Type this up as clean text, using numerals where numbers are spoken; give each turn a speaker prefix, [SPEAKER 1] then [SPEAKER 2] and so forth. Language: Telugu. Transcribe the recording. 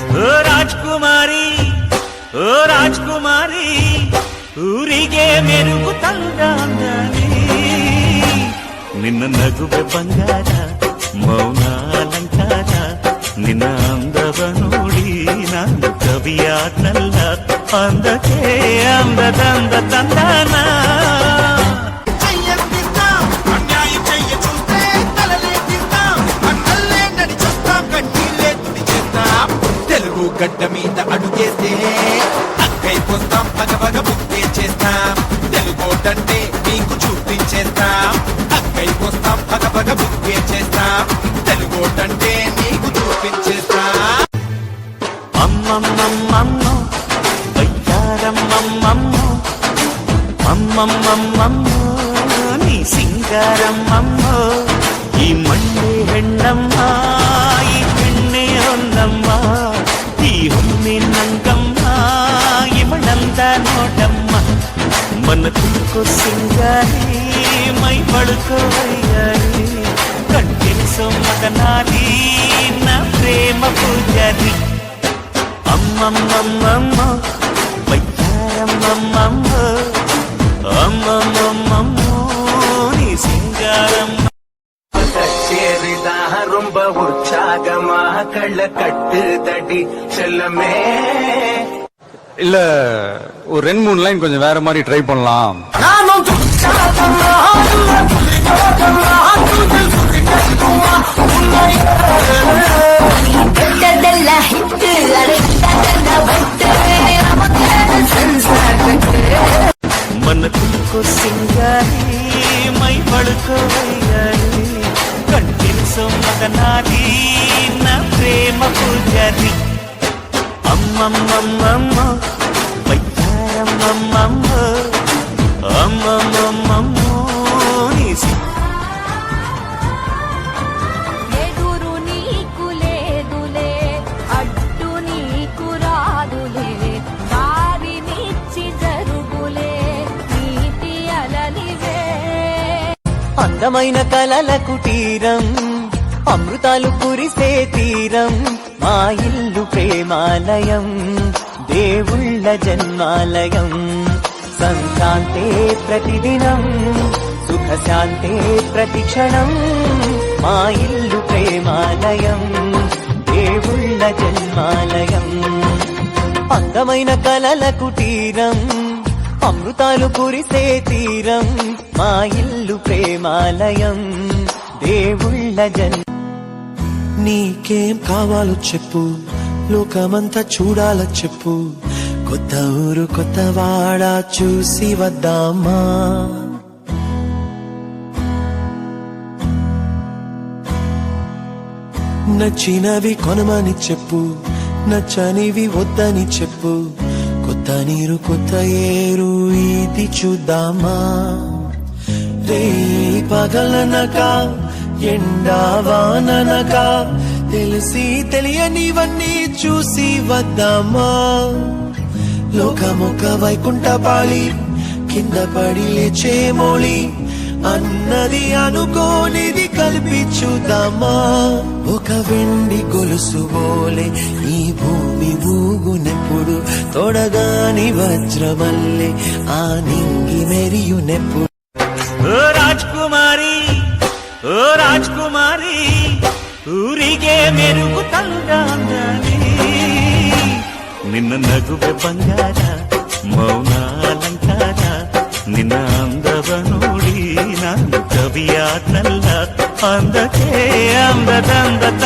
[SPEAKER 1] ఓ రాజ్కుమారి ఓ రాజ్కుమారి ఊరిగే మెరుగు ತಂದಾನಿ ನಿನ್ನ ನಗುವೆ ಬಂಗಾರ ಮೌನಾಲಂಕಾರ ನಿನ್ನ ಅಂದವ ನೋಡಿ ನಾನು ಕವಿಯಾದ್ನಲ್ಲ అందకే అందదంద తందాన
[SPEAKER 2] అన్యాయం చెయ్య చూస్తే తలలే తీస్తాం అన్నల్లే నడిచేస్తాం కన్నీళ్ళే తుడి చేస్తాం తెలుగు గడ్డ మీద అడుగేస్తే అక్కైపోస్తాం పగపగ బుక్కే చేస్తాం తెలుగోటంటే నీకు చూపించేస్తాం అక్కైపోస్తాం పగపగ బుక్కే చేస్తాం తెలుగోటంటే నీకు చూపించేస్తాం
[SPEAKER 1] అమ్మమ్మమ్మమ్మో అయ్యారమ్మమ్మమ్మో అమ్మమ్మమ్మమ్మో నీ సింగారమ్మమ్మో ఈ మಣ್ಣే ಹೆಣ್ಣಮ್ಮ ఈ ಹೆಣ್ಣೆ ಹೊನ್ನಮ್ಮ ఈ ಹೊನ್ನೆ ನಂಗಮ್ಮ ಇವಳಂದ ನೋಟಮ್ಮ మన తులకు సింగారి మై పడుకో అయ్యారి కంటిన్సో మగనారి నా ప్రేమ పూజారి అమ్మమ్మమ్మమ్మో వయ్యారమ్మమ్మమ్మో అమ్మమ్మమ్మమ్మో నీ సింగారమ్మ
[SPEAKER 3] சேரிதான் ரொம்ப உற்சாகமா கள்ள கட்டு தடி செல்லமே
[SPEAKER 4] இல்ல ஒரு 2-3 லைன் கொஞ்சம் வேற மாதிரி ட்ரை பண்ணலாம்.
[SPEAKER 1] మన తులకు సింగారి మై పడుకో అయ్యారి కంటిన్సో మగనారి నా ప్రేమ పూజారి అమ్మమ్మమ్మమ్మో వయ్యారమ్మమ్మమ్మో అమ్మమ్మమ్మమ్మో నీ
[SPEAKER 5] ఎదురు నీకు లేదులే అడ్డు నీకు రాదులే దారినిచ్చి జరుగులే నీతి అలలివే
[SPEAKER 6] అందమైన కలల కుటీరం అమృతాలు కురిసే తీరం మా ఇల్లు ప్రేమాలయం దేవుళ్ళ జన్మాలయం సంక్రాంతే ప్రతిదినం సుఖశాంతే ప్రతిక్షణం మా ఇల్లు ప్రేమాలయం దేవుళ్ళ జన్మాలయం అందమైన కలల కుటీరం అమృతాలు కురిసే తీరం మా ఇల్లు ప్రేమాలయం దేవుళ్ళ జన్మ
[SPEAKER 7] నీకేం కావాలో చెప్పు లోకమంతా చూడాల చెప్పు కొత్త ఊరు కొత్త వాడ చూసి వద్దామా నచ్చినవి కొనమని చెప్పు నచ్చనివి వద్దని చెప్పు కొత్త నీరు కొత్త ఏరు ఇది చూద్దామా రే పగలనక ఎండావాననక తెలిసి తెలియనివన్నీ చూసి వద్దామా లోకమొక వైకుంఠపాళి కింద పడి లేచే మోళి అన్నది అనుకోనిది కలిపి చూద్దామా ఒక వెండి గొలుసు బోలే ఈ భూమి ఊగునెప్పుడు తొడగాని వజ్రమల్లే ఆ నింగి మెరియునెప్పుడు
[SPEAKER 1] ఓ రాజ్కుమారి ఓ రాజ్కుమారి ఊరిగే మెరుగు ತಂದಾನಿ ನಿನ್ನ ನಗುವೆ ಬಂಗಾರ ಮೌನಾಲಂಕಾರ ನಿನ್ನ ಅಂದವ ನೋಡಿ ನಾನು ಕವಿಯಾದ್ನಲ್ಲ అందకే అందదంద